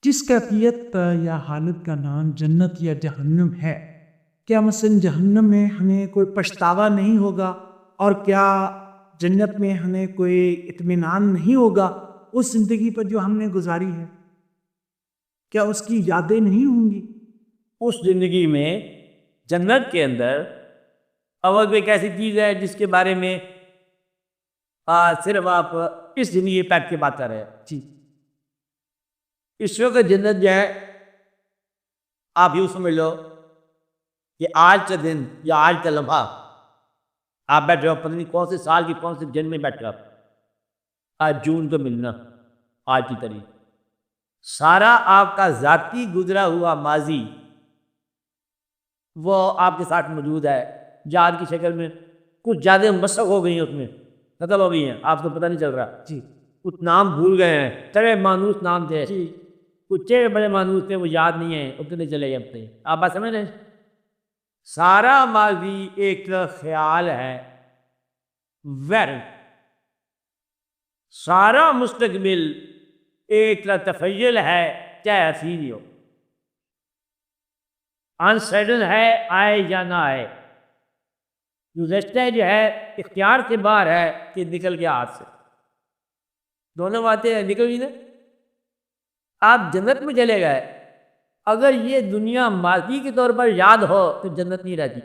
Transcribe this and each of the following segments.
جس کیفیت یا حالت کا نام جنت یا جہنم ہے، کیا مثلا جہنم میں ہمیں کوئی پچھتاوا نہیں ہوگا؟ اور کیا جنت میں ہمیں کوئی اطمینان نہیں ہوگا اس زندگی پر جو ہم نے گزاری ہے؟ کیا اس کی یادیں نہیں ہوں گی؟ اس زندگی میں جنت کے اندر اول ایک ایسی چیز ہے جس کے بارے میں صرف آپ اس زندگی پیک کی بات کر رہے ہیں. جی، اس وقت جنت جو ہے آپ یوں سمجھ لو کہ آج کا دن یا آج کا لمحہ آپ بیٹھے ہو، پتہ نہیں کون سے سال کی کون سے دن میں بیٹھ کر آج جون کو ملنا آج کی تاریخ، سارا آپ کا ذاتی گزرا ہوا ماضی وہ آپ کے ساتھ موجود ہے یاد کی شکل میں. کچھ زیادہ مسخ ہو گئی ہیں، اس میں ختم ہو گئی ہیں، آپ کو پتہ نہیں چل رہا. جی، کچھ نام بھول گئے ہیں، چڑے مانوس نام تھے، جی، کچھ چہرے بڑے مانوس تھے وہ یاد نہیں ہیں، اتنے چلے گئے اپنے. آپ بات سمجھ رہے ہیں؟ سارا ماضی ایک خیال ہے، وہم. سارا مستقبل ایک تخیل ہے، چاہے حسین ہی ہو. انسرٹن ہے، آئے یا نہ آئے. گزشتہ جو ہے اختیار سے باہر ہے کہ نکل گیا ہاتھ سے. دونوں باتیں نکل گئی نا. آپ جنت میں چلے گئے، اگر یہ دنیا ماضی کے طور پر یاد ہو تو جنت نہیں رہتی.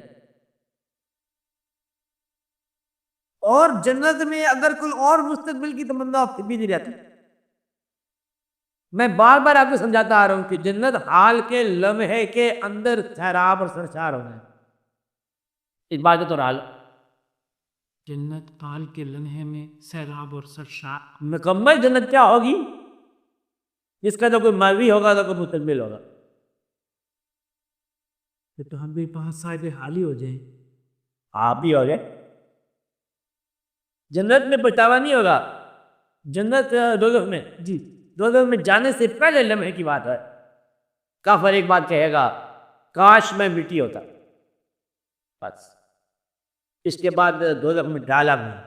اور جنت میں اگر کوئی اور مستقبل کی تمنا آپ بھی نہیں رہتی. میں بار بار آپ کو سمجھاتا آ رہا ہوں کہ جنت حال کے لمحے کے اندر سیراب اور سرشار ہونا ہے. اس بات کا تو حال جنت حال کے لمحے میں سیراب اور سرشار. مکمل جنت کیا ہوگی جس کا تو کوئی ماضی ہوگا تو کوئی مستقبل ہوگا. تو ہم بھی بہت صاحب حال ہی ہو جائیں. آپ بھی ہو گئے. جنت میں پچھتاوا نہیں ہوگا. جنت دوزخ میں، جی، دوزخ میں جانے سے پہلے لمحے کی بات ہے. کافر ایک بات کہے گا، کاش میں مٹی ہوتا. بس اس کے بعد دوزخ میں ڈالا نہیں.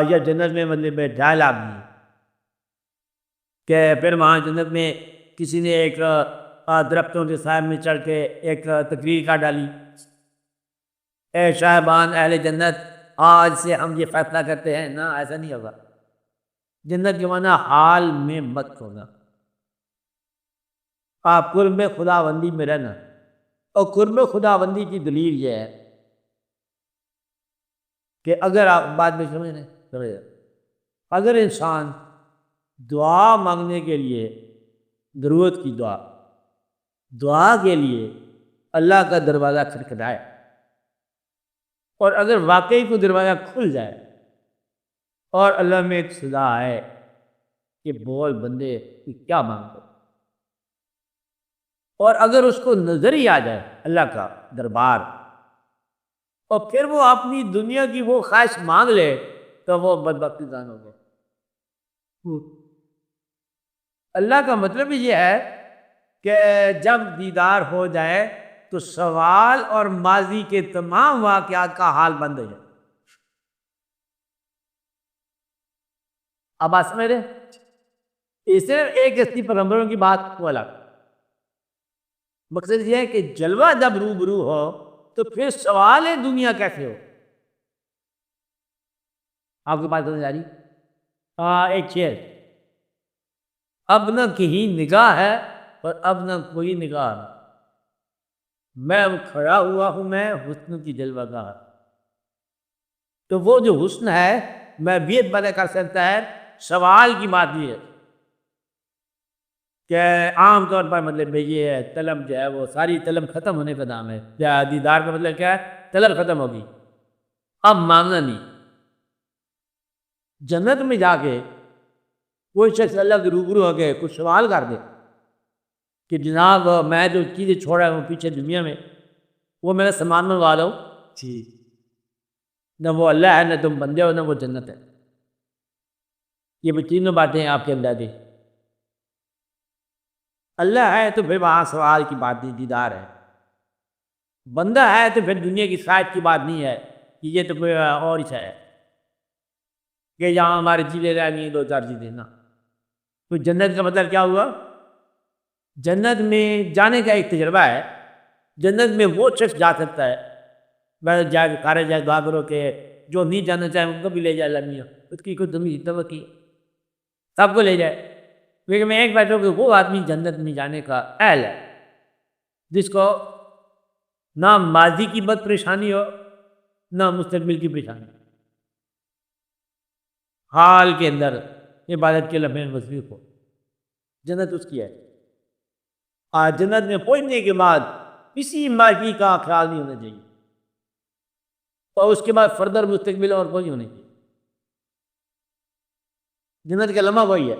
یا جنت میں مطلب ڈالا نہیں کہ پھر وہاں جنت میں کسی نے ایک درختوں کے سائے میں چڑھ کے ایک تقریر کا ڈالی، اے شاہبان اہل جنت آج سے ہم یہ فیصلہ کرتے ہیں. نہ، ایسا نہیں ہوگا. جنت کے معنی حال میں مت ہونا. آپ قرب خداوندی میں رہنا. اور قرب خداوندی کی دلیل یہ ہے کہ اگر آپ بعد میں سمجھ اگر انسان دعا مانگنے کے لیے ضرورت کی دعا کے لیے اللہ کا دروازہ کھٹکھٹائے اور اگر واقعی کوئی دروازہ کھل جائے اور اللہ میں ایک صدا ہے کہ بول بندے کہ کیا مانگو، اور اگر اس کو نظر ہی آ جائے اللہ کا دربار اور پھر وہ اپنی دنیا کی وہ خواہش مانگ لے تو وہ بدبخت انسان ہو گیا. اللہ کا مطلب یہ ہے کہ جب دیدار ہو جائے تو سوال اور ماضی کے تمام واقعات کا حال بند ہو جائے. اب آپ سمجھ رہے؟ اس صرف ایک ہستی پیغمبروں کی بات کو الگ. مقصد یہ ہے کہ جلوہ جب روبرو ہو تو پھر سوال ہے دنیا کیسے ہو. آپ کو بات سمجھ آ رہی؟ ایک شعر، اب نہ کہیں نگاہ ہے اور اب نہ کوئی نگاہ، میں کھڑا ہوا ہوں میں حسن کی جلوہ گاہ. تو وہ جو حسن ہے محبیت پیدا کر سکتا ہے. سوال کی بات یہ ہے کہ عام طور پر مطلب یہ ہے طلب جو ہے وہ ساری طلب ختم ہونے کا نام ہے. دیدار کا مطلب کیا ہے؟ طلب ختم ہوگی، اب مانگنا نہیں. جنت میں جا کے کوئی شخص اللہ کے روبرو ہو کے کچھ سوال کر دے کہ جناب میں جو چیزیں چھوڑا ہوں پیچھے دنیا میں وہ میرا سامان منگوا لو. جی، نہ وہ اللہ ہے، نہ تم بندے ہو، نہ وہ جنت ہے. یہ بھی تینوں باتیں آپ کے اندر دی. اللہ ہے تو پھر وہاں سوال کی بات نہیں، دیدار ہے. بندہ ہے تو پھر دنیا کی خواہش کی بات نہیں ہے کہ یہ تو کوئی اور ہی ہے کہ یہاں ہمارے چیزیں رہ گئی دو چار چیزیں. نا، تو جنت کا مطلب کیا ہوا؟ جنت میں جانے کا ایک تجربہ ہے. جنت میں وہ شخص جا سکتا ہے، بس جا کے کارے جائے دعا کرو کہ جو نہیں جانا چاہے ان کو بھی لے جائے اللہ میاں، اس کی کوئی تمہیں توقع سب کو لے جائے. لیکن میں ایک بات ہوں کہ وہ آدمی جنت میں جانے کا اہل ہے جس کو نہ ماضی کی بد پریشانی ہو نہ مستقبل کی پریشانی، حال کے اندر عبادت کے لمحے مصروف ہو. جنت اس کی ہے. آج جنت میں پہنچنے کے بعد کسی ماضی کا خیال نہیں ہونا چاہیے، اور اس کے بعد فردر مستقبل اور کوئی نہیں ہونا چاہیے. جنت کا لمحہ وہی ہے.